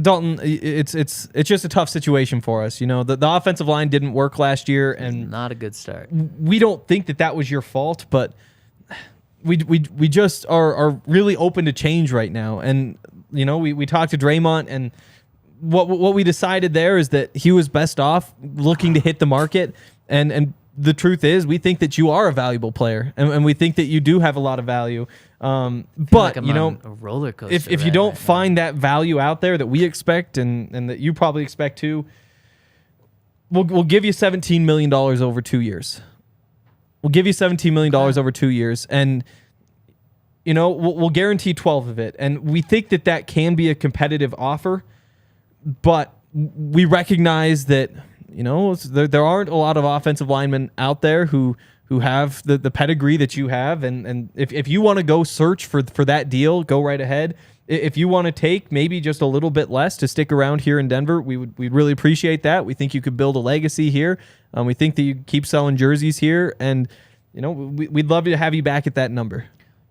Dalton, it's just a tough situation for us. You know, the offensive line didn't work last year, and not a good start. We don't think that was your fault, but we just are really open to change right now. And you know, we talked to Draymond, and what we decided there is that he was best off looking to hit the market. And the truth is, we think that you are a valuable player, and we think that you do have a lot of value. But like you know, a roller coaster if you don't find that value out there that we expect and that you probably expect too, we'll give you $17 million over 2 years. We'll give you $17 million over 2 years, and you know, we'll guarantee 12 of it. And we think that can be a competitive offer, but we recognize that, you know, there aren't a lot of offensive linemen out there who have the pedigree that you have. And if you want to go search for that deal, go right ahead. If you want to take maybe just a little bit less to stick around here in Denver, we'd really appreciate that. We think you could build a legacy here. We think that you keep selling jerseys here, and you know, we'd love to have you back at that number.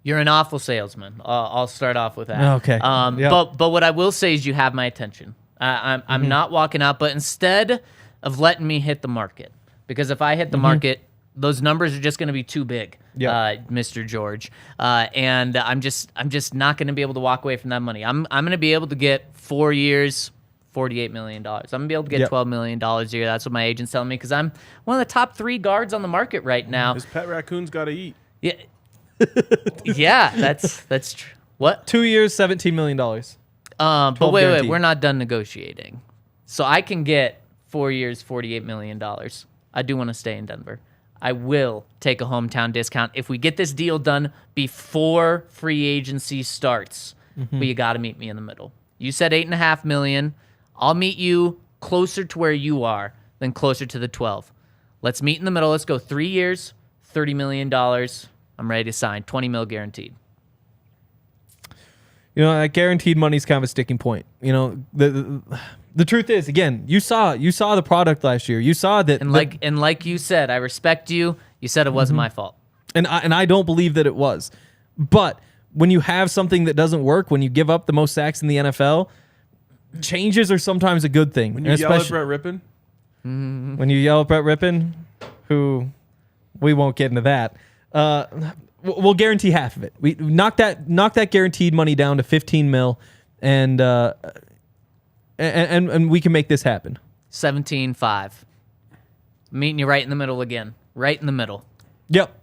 You're an awful salesman. I'll start off with that. Okay. But what I will say is you have my attention. I'm not walking out, but instead of letting me hit the market, because if I hit the market, those numbers are just going to be too big, Mr. George. And I'm just not going to be able to walk away from that money. I'm going to be able to get 4 years, $48 million. I'm going to be able to get $12 million a year. That's what my agent's telling me, because I'm one of the top 3 guards on the market right now. His pet raccoon's got to eat. Yeah. Yeah, that's true. What? 2 years, $17 million. But wait, we're not done negotiating. So I can get 4 years, $48 million. I do want to stay in Denver. I will take a hometown discount if we get this deal done before free agency starts. But you got to meet me in the middle. You said $8.5 million. I'll meet you closer to where you are than closer to the 12. Let's meet in the middle. Let's go 3 years, $30 million. I'm ready to sign. 20 mil guaranteed. You know, that guaranteed money's kind of a sticking point. You know, the truth is, again, you saw the product last year. You saw that, and like you said, I respect you. You said it wasn't my fault, and I don't believe that it was. But when you have something that doesn't work, when you give up the most sacks in the NFL, changes are sometimes a good thing. When you yell at Brett Rippon, when you yell at Brett Rippon, who we won't get into that. We'll guarantee half of it. We knock that guaranteed money down to 15 mil, and we can make this happen. 17.5. Meeting you right in the middle again. Right in the middle. Yep.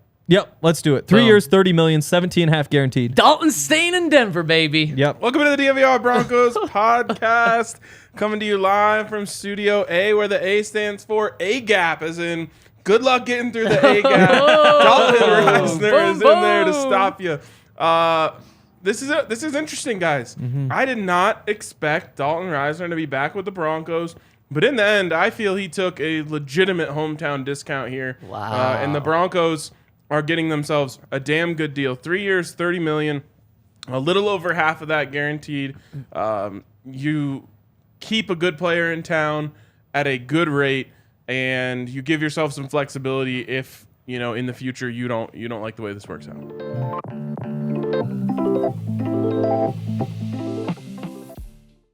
Let's do it. 3 years, 30 million, 17.5 guaranteed. Dalton's staying in Denver, baby. Yep. welcome to the DNVR Broncos podcast, coming to you live from Studio A, where the A stands for A-Gap, as in good luck getting through the A-Gap. Dalton Risner is in there to stop you. This is interesting, guys. I did not expect Dalton Risner to be back with the Broncos, but in the end, I feel he took a legitimate hometown discount here. Wow. And the Broncos are getting themselves a damn good deal. 3 years, $30 million, a little over half of that guaranteed. You keep a good player in town at a good rate, and you give yourself some flexibility if, you know, in the future you don't like the way this works out.